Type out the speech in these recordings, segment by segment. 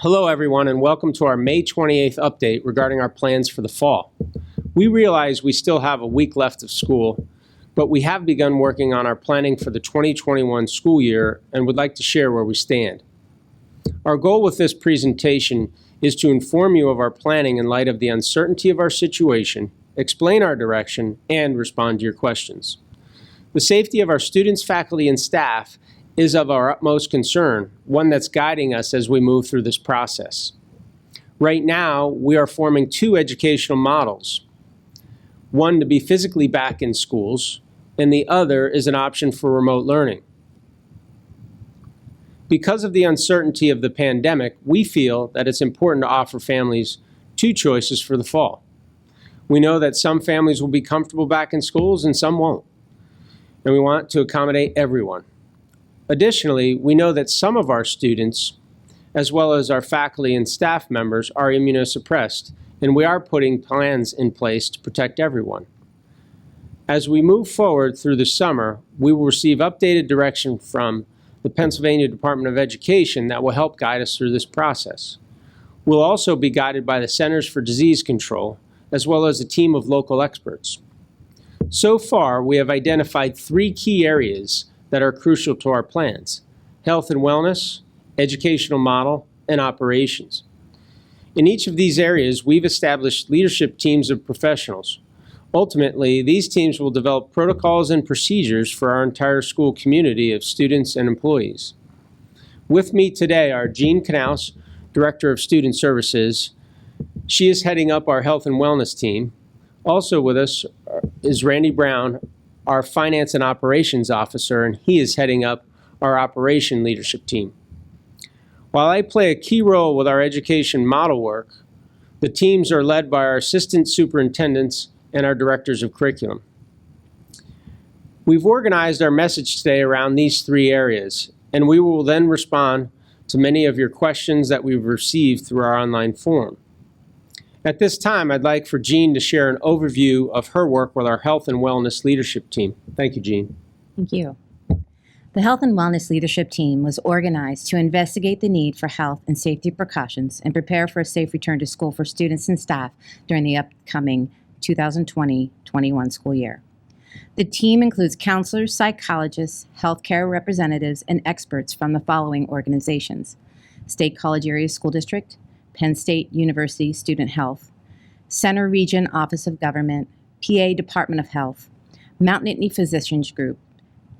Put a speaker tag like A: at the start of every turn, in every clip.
A: Hello everyone, and welcome to our May 28th update regarding our plans for the fall. We realize we still have a week left of school, but we have begun working on our planning for the 2021 school year and would like to share where we stand. Our goal with this presentation is to inform you of our planning in light of the uncertainty of our situation, explain our direction, and respond to your questions. The safety of our students, faculty, and staff is of our utmost concern, one that's guiding us as we move through this process. Right now, we are forming two educational models. One to be physically back in schools, and the other is an option for remote learning. Because of the uncertainty of the pandemic, we feel that it's important to offer families two choices for the fall. We know that some families will be comfortable back in schools and some won't, and we want to accommodate everyone. Additionally, we know that some of our students, as well as our faculty and staff members, are immunosuppressed, and we are putting plans in place to protect everyone. As we move forward through the summer, we will receive updated direction from the Pennsylvania Department of Education that will help guide us through this process. We'll also be guided by the Centers for Disease Control, as well as a team of local experts. So far, we have identified three key areas that are crucial to our plans: health and wellness, educational model, and operations. In each of these areas, we've established leadership teams of professionals. Ultimately, these teams will develop protocols and procedures for our entire school community of students and employees. With me today are Jeanne, Director of Student Services. She is heading up our health and wellness team. Also with us is Randy Brown, our Finance and Operations Officer, and he is heading up our Operation Leadership team. While I play a key role with our education model work, the teams are led by our Assistant Superintendents and our Directors of Curriculum. We've organized our message today around these three areas, and we will then respond to many of your questions that we've received through our online forum. At this time, I'd like for Jeanne to share an overview of her work with our Health and Wellness Leadership Team. Thank you, Jeanne.
B: Thank you. The Health and Wellness Leadership Team was organized to investigate the need for health and safety precautions and prepare for a safe return to school for students and staff during the upcoming 2020-21 school year. The team includes counselors, psychologists, healthcare representatives, and experts from the following organizations: State College Area School District, Penn State University Student Health, Center Region Office of Government, PA Department of Health, Mount Nittany Physicians Group,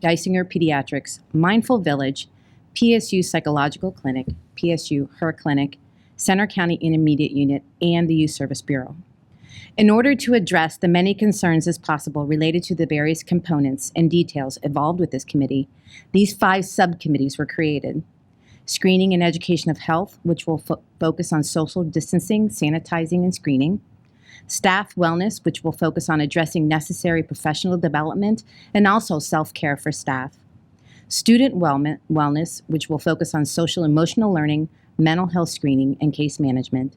B: Geisinger Pediatrics, Mindful Village, PSU Psychological Clinic, PSU Her Clinic, Center County Intermediate Unit, and the Youth Service Bureau. In order to address the many concerns as possible related to the various components and details involved with this committee, these 5 subcommittees were created. Screening and Education of Health, which will focus on social distancing, sanitizing, and screening. Staff Wellness, which will focus on addressing necessary professional development and also self-care for staff. Student Wellness, which will focus on social emotional learning, mental health screening, and case management.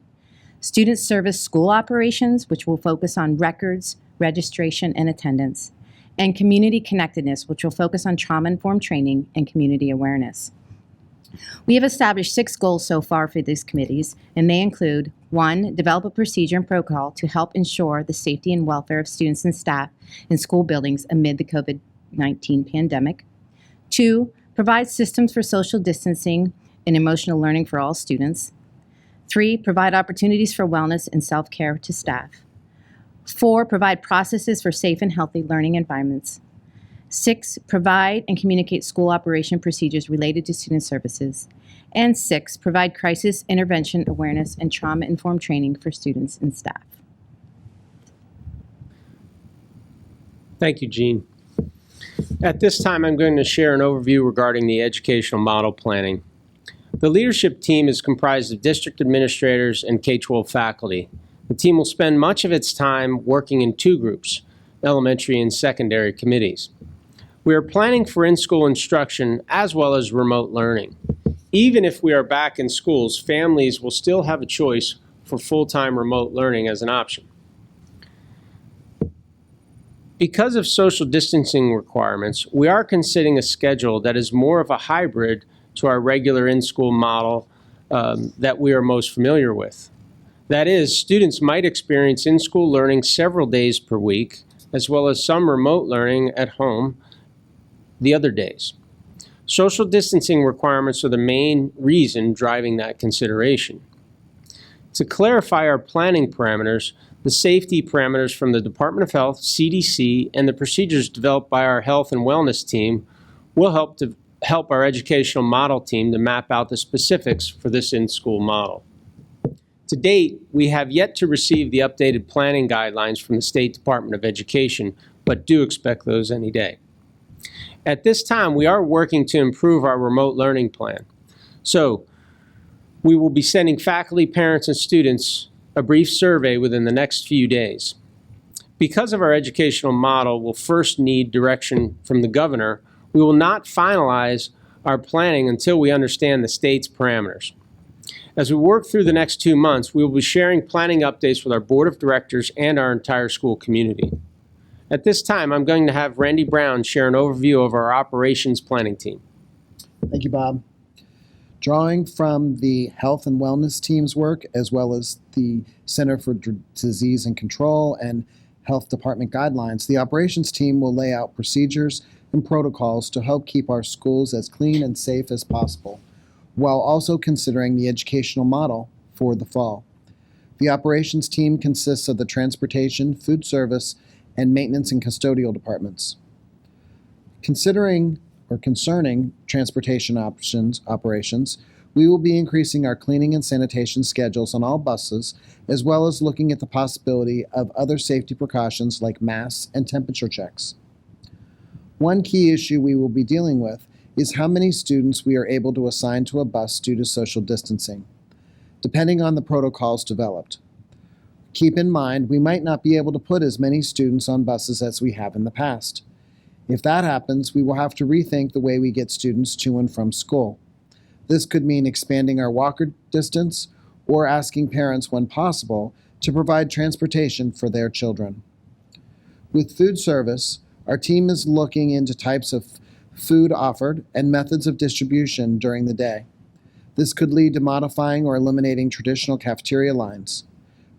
B: Student Service School Operations, which will focus on records, registration, and attendance. And Community Connectedness, which will focus on trauma-informed training and community awareness. We have established 6 goals so far for these committees, and they include: 1, develop a procedure and protocol to help ensure the safety and welfare of students and staff in school buildings amid the COVID-19 pandemic. 2, provide systems for social distancing and emotional learning for all students. 3, provide opportunities for wellness and self-care to staff. 4, provide processes for safe and healthy learning environments. 6, provide and communicate school operation procedures related to student services. And 6, provide crisis intervention awareness and trauma-informed training for students and staff.
A: Thank you, Jeanne. At this time, I'm going to share an overview regarding the educational model planning. The leadership team is comprised of district administrators and K-12 faculty. The team will spend much of its time working in 2 groups, elementary and secondary committees. We are planning for in-school instruction as well as remote learning. Even if we are back in schools, families will still have a choice for full-time remote learning as an option. Because of social distancing requirements, we are considering a schedule that is more of a hybrid to our regular in-school model that we are most familiar with. That is, students might experience in-school learning several days per week, as well as some remote learning at home the other days. Social distancing requirements are the main reason driving that consideration. To clarify our planning parameters, the safety parameters from the Department of Health, CDC, and the procedures developed by our Health and Wellness team will help our educational model team to map out the specifics for this in-school model. To date, we have yet to receive the updated planning guidelines from the State Department of Education, but do expect those any day. At this time, we are working to improve our remote learning plan. So, we will be sending faculty, parents, and students a brief survey within the next few days. Because of our educational model will first need direction from the governor, we will not finalize our planning until we understand the state's parameters. As we work through the next 2 months, we will be sharing planning updates with our board of directors and our entire school community. At this time, I'm going to have Randy Brown share an overview of our operations planning team.
C: Thank you, Bob. Drawing from the Health and Wellness team's work, as well as the Center for Disease and Control and Health Department guidelines, the operations team will lay out procedures and protocols to help keep our schools as clean and safe as possible, while also considering the educational model for the fall. The operations team consists of the transportation, food service, and maintenance and custodial departments. Concerning transportation operations, we will be increasing our cleaning and sanitation schedules on all buses, as well as looking at the possibility of other safety precautions like masks and temperature checks. One key issue we will be dealing with is how many students we are able to assign to a bus due to social distancing, depending on the protocols developed. Keep in mind, we might not be able to put as many students on buses as we have in the past. If that happens, we will have to rethink the way we get students to and from school. This could mean expanding our walker distance or asking parents, when possible, to provide transportation for their children. With food service, our team is looking into types of food offered and methods of distribution during the day. This could lead to modifying or eliminating traditional cafeteria lines.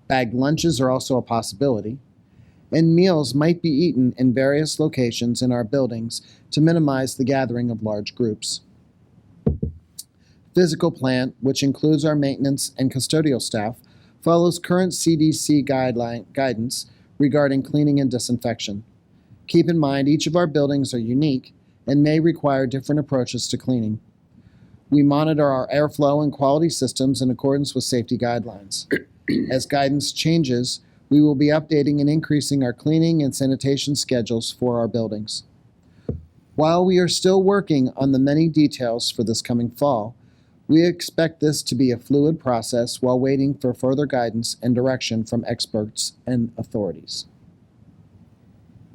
C: Bagged lunches are also a possibility, and meals might be eaten in various locations in our buildings to minimize the gathering of large groups. Physical plant, which includes our maintenance and custodial staff, follows current CDC guidance regarding cleaning and disinfection. Keep in mind, each of our buildings are unique and may require different approaches to cleaning. We monitor our airflow and quality systems in accordance with safety guidelines. As guidance changes, we will be updating and increasing our cleaning and sanitation schedules for our buildings. While we are still working on the many details for this coming fall, we expect this to be a fluid process while waiting for further guidance and direction from experts and authorities.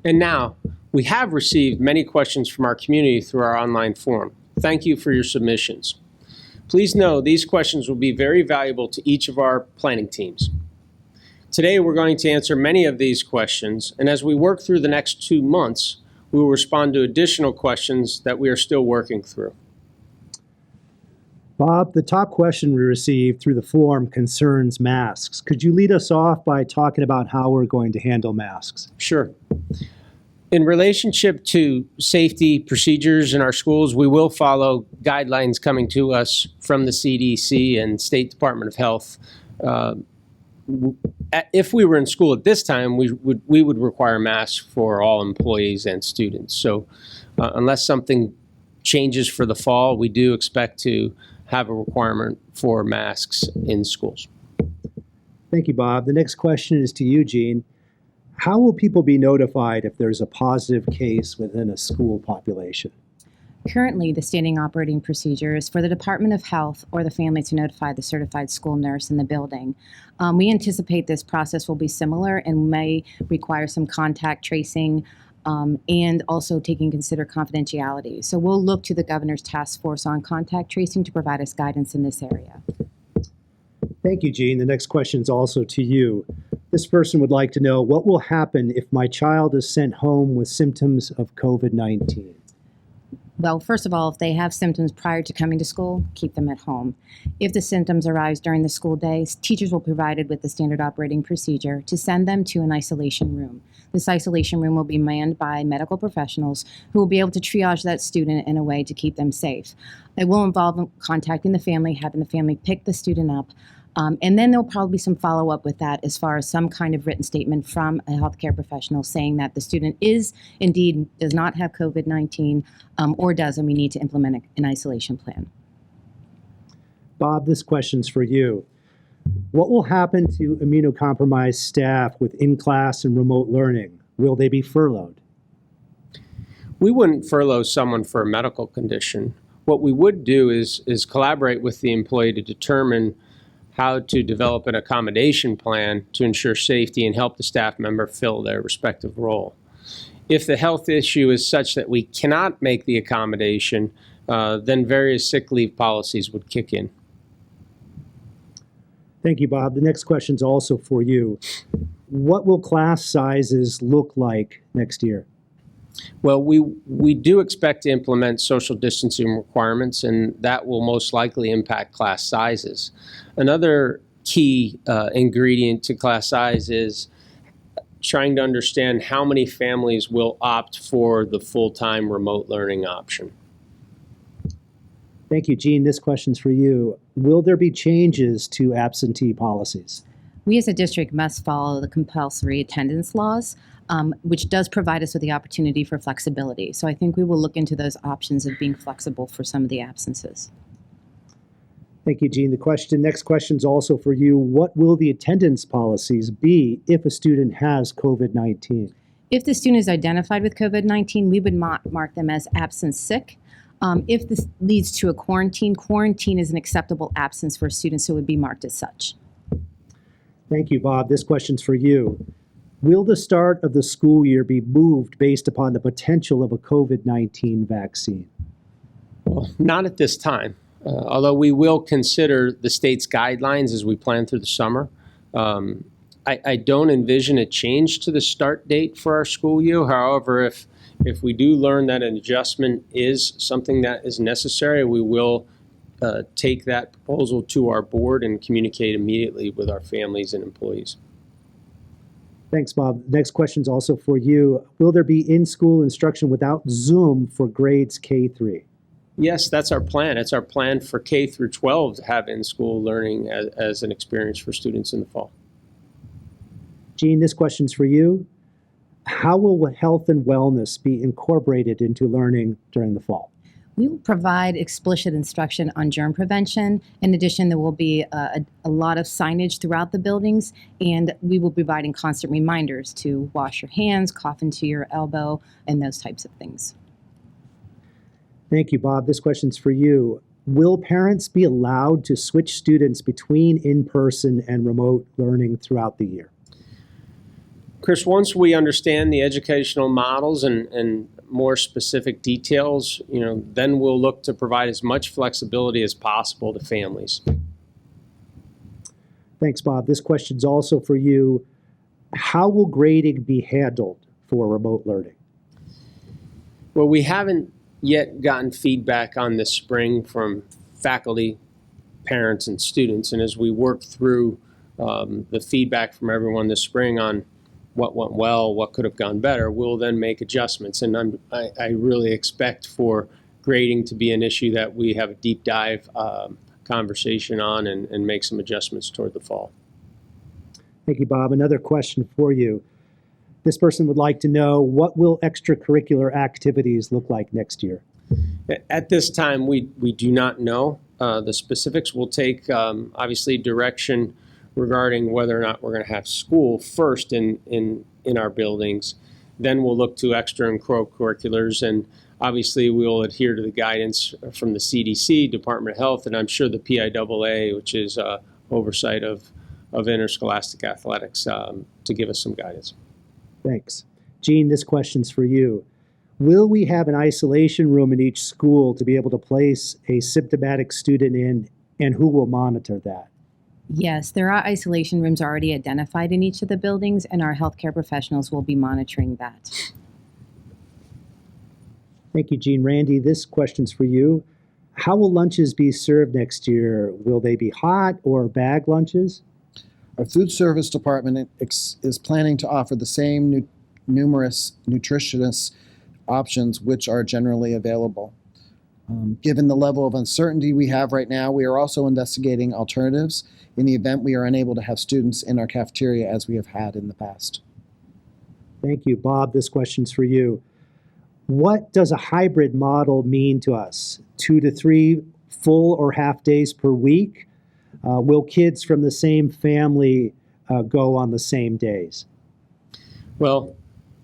A: And now, we have received many questions from our community through our online forum. Thank you for your submissions. Please know these questions will be very valuable to each of our planning teams. Today, we're going to answer many of these questions, and as we work through the next 2 months, we will respond to additional questions that we are still working through.
D: Bob, the top question we received through the form concerns masks. Could you lead us off by talking about how we're going to handle masks?
A: Sure. In relationship to safety procedures in our schools, we will follow guidelines coming to us from the CDC and State Department of Health. If we were in school at this time, we would require masks for all employees and students. So unless something changes for the fall, we do expect to have a requirement for masks in schools.
D: Thank you, Bob. The next question is to you, Jeanne. How will people be notified if there's a positive case within a school population?
B: Currently, the standing operating procedure is for the Department of Health or the family to notify the certified school nurse in the building. We anticipate this process will be similar and may require some contact tracing and also consider confidentiality. So we'll look to the governor's task force on contact tracing to provide us guidance in this area.
D: Thank you, Jeanne. The next question is also to you. This person would like to know, what will happen if my child is sent home with symptoms of COVID-19?
B: Well, first of all, if they have symptoms prior to coming to school, keep them at home. If the symptoms arise during the school day, teachers will be provided with the standard operating procedure to send them to an isolation room. This isolation room will be manned by medical professionals who will be able to triage that student in a way to keep them safe. It will involve contacting the family, having the family pick the student up, and then there'll probably be some follow-up with that as far as some kind of written statement from a healthcare professional saying that the student does not have COVID-19 or does, and we need to implement an isolation plan.
D: Bob, this question's for you. What will happen to immunocompromised staff with in-class and remote learning? Will they be furloughed?
A: We wouldn't furlough someone for a medical condition. What we would do is collaborate with the employee to determine how to develop an accommodation plan to ensure safety and help the staff member fill their respective role. If the health issue is such that we cannot make the accommodation, then various sick leave policies would kick in.
D: Thank you, Bob. The next question's also for you. What will class sizes look like next year?
A: Well, we do expect to implement social distancing requirements, and that will most likely impact class sizes. Another key ingredient to class size is trying to understand how many families will opt for the full-time remote learning option.
D: Thank you, Jeanne. This question's for you. Will there be changes to absentee policies?
B: We as a district must follow the compulsory attendance laws, which does provide us with the opportunity for flexibility. So I think we will look into those options of being flexible for some of the absences.
D: Thank you, Jeanne. Next question's also for you. What will the attendance policies be if a student has COVID-19?
B: If the student is identified with COVID-19, we would mark them as absence sick. If this leads to a quarantine is an acceptable absence for a student, so it would be marked as such.
D: Thank you, Bob. This question's for you. Will the start of the school year be moved based upon the potential of a COVID-19 vaccine?
A: Well, not at this time, although we will consider the state's guidelines as we plan through the summer. I don't envision a change to the start date for our school year. However, if we do learn that an adjustment is something that is necessary, we will take that proposal to our board and communicate immediately with our families and employees.
D: Thanks, Bob. Next question's also for you. Will there be in-school instruction without Zoom for grades K-3?
A: Yes, that's our plan. It's our plan for K through 12 to have in-school learning as an experience for students in the fall.
D: Jeanne, this question's for you. How will health and wellness be incorporated into learning during the fall?
B: We will provide explicit instruction on germ prevention. In addition, there will be a lot of signage throughout the buildings, and we will be providing constant reminders to wash your hands, cough into your elbow, and those types of things.
D: Thank you, Bob. This question's for you. Will parents be allowed to switch students between in-person and remote learning throughout the year?
A: Chris, once we understand the educational models and more specific details, then we'll look to provide as much flexibility as possible to families.
D: Thanks, Bob. This question's also for you. How will grading be handled for remote learning?
A: Well, we haven't yet gotten feedback on this spring from faculty, parents, and students. And as we work through the feedback from everyone this spring on what went well, what could have gone better, we'll then make adjustments. And I really expect for grading to be an issue that we have a deep dive conversation on and make some adjustments toward the fall.
D: Thank you, Bob. Another question for you. This person would like to know, what will extracurricular activities look like next year?
A: At this time, we do not know the specifics. We'll take, obviously, direction regarding whether or not we're going to have school first in our buildings. Then we'll look to extra and co-curriculars, and obviously we'll adhere to the guidance from the CDC, Department of Health, and I'm sure the PIAA, which is oversight of interscholastic athletics, to give us some guidance.
D: Thanks. Jeanne, this question's for you. Will we have an isolation room in each school to be able to place a symptomatic student in, and who will monitor that?
B: Yes, there are isolation rooms already identified in each of the buildings, and our healthcare professionals will be monitoring that.
D: Thank you, Jeanne. Randy, this question's for you. How will lunches be served next year? Will they be hot or bag lunches?
C: Our food service department is planning to offer the same numerous nutritious options which are generally available. Given the level of uncertainty we have right now, we are also investigating alternatives in the event we are unable to have students in our cafeteria as we have had in the past.
D: Thank you. Bob, this question's for you. What does a hybrid model mean to us? 2 to 3 full or half days per week? Will kids from the same family go on the same days?
A: Well,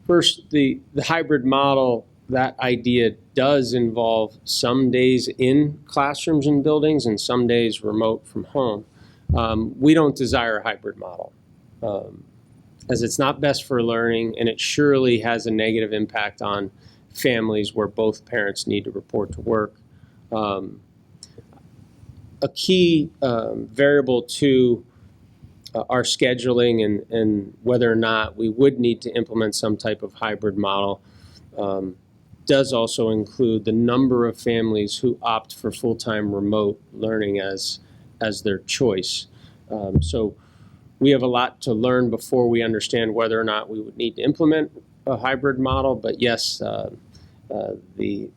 A: first, the hybrid model, that idea does involve some days in classrooms and buildings and some days remote from home. We don't desire a hybrid model, as it's not best for learning, and it surely has a negative impact on families where both parents need to report to work. A key variable to our scheduling and whether or not we would need to implement some type of hybrid model does also include the number of families who opt for full-time remote learning as their choice. So we have a lot to learn before we understand whether or not we would need to implement a hybrid model, but yes, the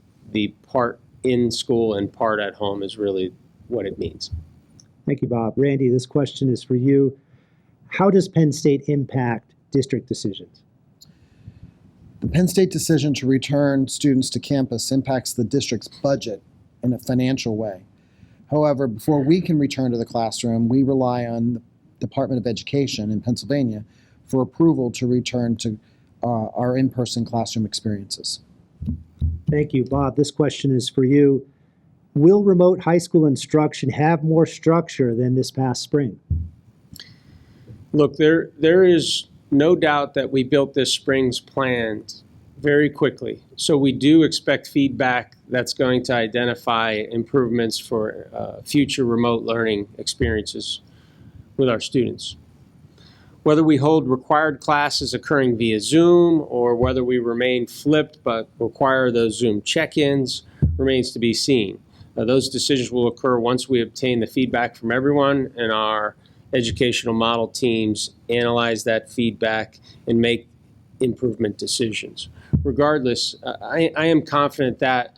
A: part in school and part at home is really what it means.
D: Thank you, Bob. Randy, this question is for you. How does Penn State impact district decisions?
C: The Penn State decision to return students to campus impacts the district's budget in a financial way. However, before we can return to the classroom, we rely on the Department of Education in Pennsylvania for approval to return to our in-person classroom experiences.
D: Thank you, Bob. This question is for you. Will remote high school instruction have more structure than this past spring?
A: Look, there is no doubt that we built this spring's plan very quickly. So we do expect feedback that's going to identify improvements for future remote learning experiences with our students. Whether we hold required classes occurring via Zoom or whether we remain flipped but require those Zoom check-ins remains to be seen. Those decisions will occur once we obtain the feedback from everyone and our educational model teams analyze that feedback and make improvement decisions. Regardless, I am confident that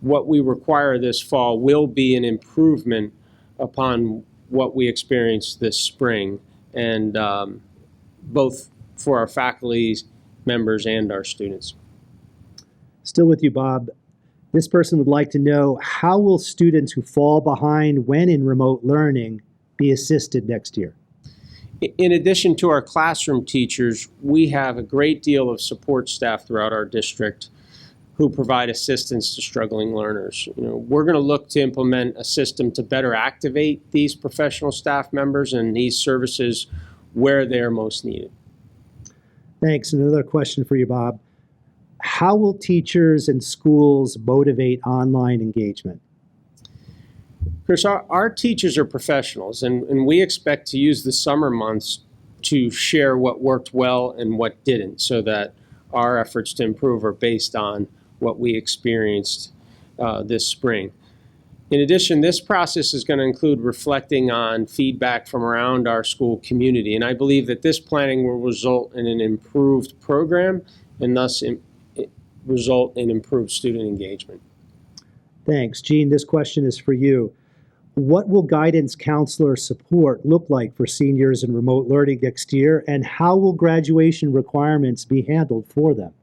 A: what we require this fall will be an improvement upon what we experienced this spring, and both for our faculty members and our students.
D: Still with you, Bob. This person would like to know, how will students who fall behind when in remote learning be assisted next year?
A: In addition to our classroom teachers, we have a great deal of support staff throughout our district who provide assistance to struggling learners. We're going to look to implement a system to better activate these professional staff members and these services where they're most needed.
D: Thanks. Another question for you, Bob. How will teachers and schools motivate online engagement?
A: Chris, our teachers are professionals, and we expect to use the summer months to share what worked well and what didn't, so that our efforts to improve are based on what we experienced this spring. In addition, this process is going to include reflecting on feedback from around our school community, and I believe that this planning will result in an improved program and thus result in improved student engagement.
D: Thanks. Jeanne, this question is for you. What will guidance counselor support look like for seniors in remote learning next year, and how will graduation requirements be handled for them?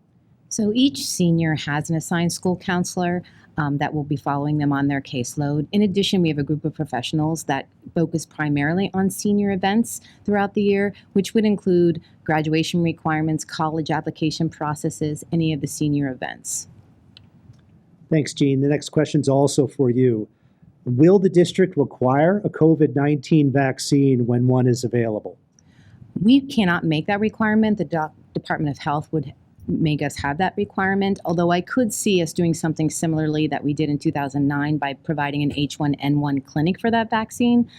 B: So each senior has an assigned school counselor that will be following them on their caseload. In addition, we have a group of professionals that focus primarily on senior events throughout the year, which would include graduation requirements, college application processes, any of the senior events.
D: Thanks, Jeanne. The next question is also for you. Will the district require a COVID-19 vaccine when one is available?
B: We cannot make that requirement. The Department of Health would make us have that requirement, although I could see us doing something similarly that we did in 2009 by providing an H1N1 clinic for that vaccine.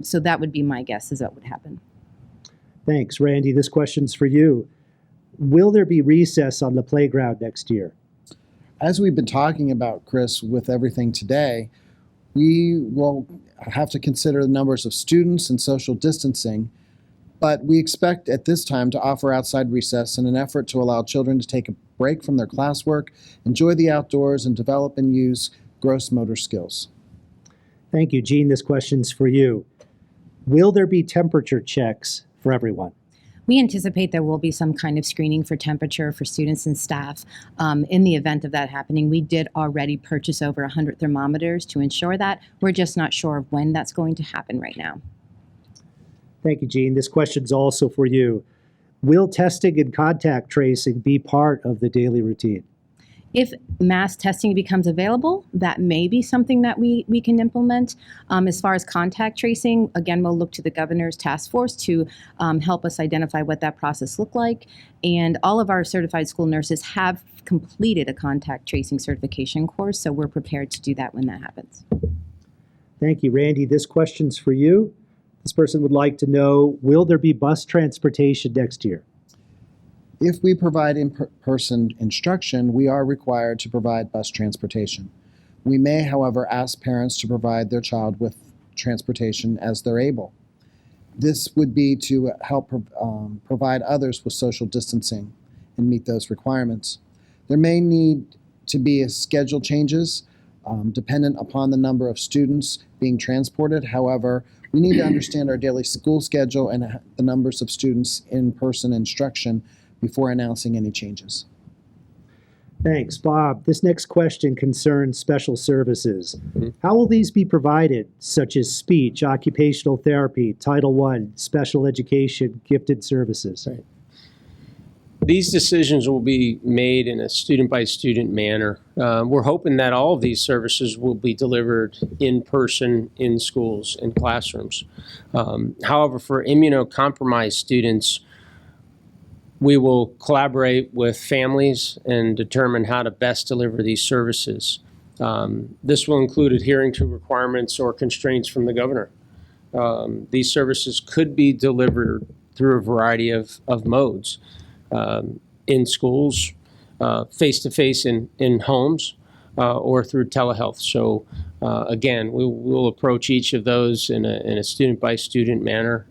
B: So that would be my guess is what would happen.
D: Thanks. Randy, this question's for you. Will there be recess on the playground next year?
C: As we've been talking about, Chris, with everything today, we will have to consider the numbers of students and social distancing, but we expect at this time to offer outside recess in an effort to allow children to take a break from their classwork, enjoy the outdoors, and develop and use gross motor skills.
D: Thank you, Jeanne. This question's for you. Will there be temperature checks for everyone?
B: We anticipate there will be some kind of screening for temperature for students and staff. In the event of that happening, we did already purchase over 100 thermometers to ensure that. We're just not sure of when that's going to happen right now.
D: Thank you, Jeanne. This question's also for you. Will testing and contact tracing be part of the daily routine?
B: If mass testing becomes available, that may be something that we can implement. As far as contact tracing, again, we'll look to the governor's task force to help us identify what that process looked like. And all of our certified school nurses have completed a contact tracing certification course, so we're prepared to do that when that happens.
D: Thank you, Randy. This question's for you. This person would like to know, will there be bus transportation next year?
C: If we provide in-person instruction, we are required to provide bus transportation. We may, however, ask parents to provide their child with transportation as they're able. This would be to help provide others with social distancing and meet those requirements. There may need to be schedule changes dependent upon the number of students being transported. However, we need to understand our daily school schedule and the numbers of students in person instruction before announcing any changes.
D: Thanks, Bob. This next question concerns special services. How will these be provided, such as speech, occupational therapy, Title I, special education, gifted services?
A: Right. These decisions will be made in a student-by-student manner. We're hoping that all of these services will be delivered in person, in schools, in classrooms. However, for immunocompromised students, we will collaborate with families and determine how to best deliver these services. This will include adhering to requirements or constraints from the governor. These services could be delivered through a variety of modes. In schools, face-to-face in homes, or through telehealth. So again, we will approach each of those in a student-by-student manner.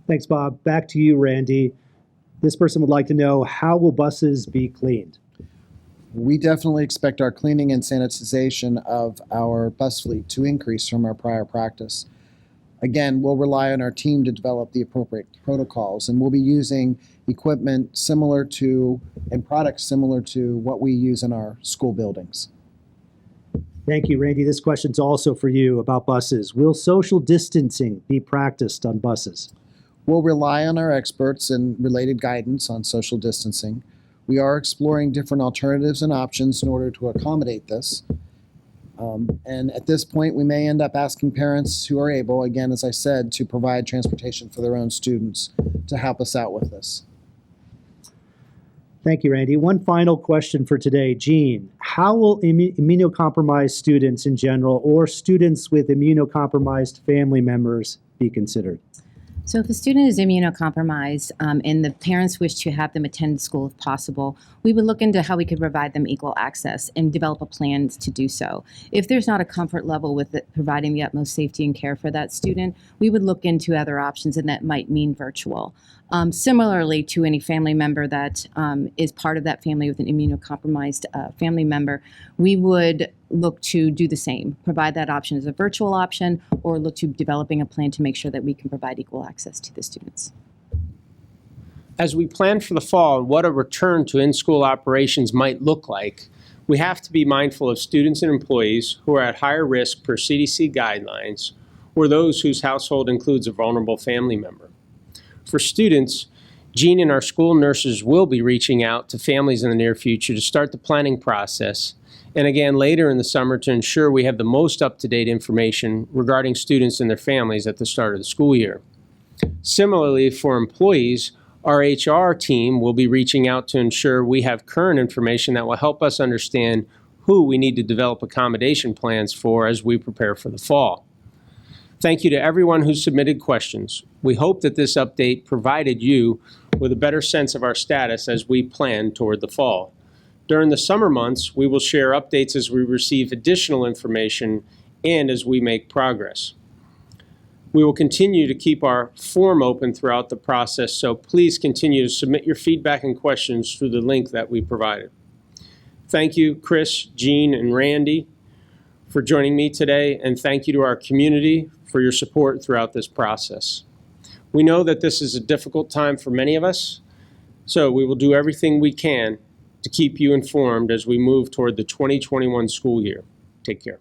D: Thanks, Bob. Back to you, Randy. This person would like to know, how will buses be cleaned?
C: We definitely expect our cleaning and sanitization of our bus fleet to increase from our prior practice. Again, we'll rely on our team to develop the appropriate protocols, and we'll be using equipment similar to and products similar to what we use in our school buildings.
D: Thank you, Randy. This question's also for you about buses. Will social distancing be practiced on buses?
C: We'll rely on our experts and related guidance on social distancing. We are exploring different alternatives and options in order to accommodate this. And at this point, we may end up asking parents who are able, again, as I said, to provide transportation for their own students to help us out with this.
D: Thank you, Randy. One final question for today. Jeanne, how will immunocompromised students in general or students with immunocompromised family members be considered?
B: So if a student is immunocompromised and the parents wish to have them attend school if possible, we would look into how we could provide them equal access and develop a plan to do so. If there's not a comfort level with providing the utmost safety and care for that student, we would look into other options, and that might mean virtual. Similarly to any family member that is part of that family with an immunocompromised family member, we would look to do the same, provide that option as a virtual option, or look to developing a plan to make sure that we can provide equal access to the students.
A: As we plan for the fall and what a return to in-school operations might look like, we have to be mindful of students and employees who are at higher risk per CDC guidelines, or those whose household includes a vulnerable family member. For students, Jeanne and our school nurses will be reaching out to families in the near future to start the planning process, and again later in the summer to ensure we have the most up-to-date information regarding students and their families at the start of the school year. Similarly, for employees, our HR team will be reaching out to ensure we have current information that will help us understand who we need to develop accommodation plans for as we prepare for the fall. Thank you to everyone who submitted questions. We hope that this update provided you with a better sense of our status as we plan toward the fall. During the summer months, we will share updates as we receive additional information and as we make progress. We will continue to keep our form open throughout the process, so please continue to submit your feedback and questions through the link that we provided. Thank you, Chris, Jeanne, and Randy, for joining me today, and thank you to our community for your support throughout this process. We know that this is a difficult time for many of us, so we will do everything we can to keep you informed as we move toward the 2021 school year. Take care.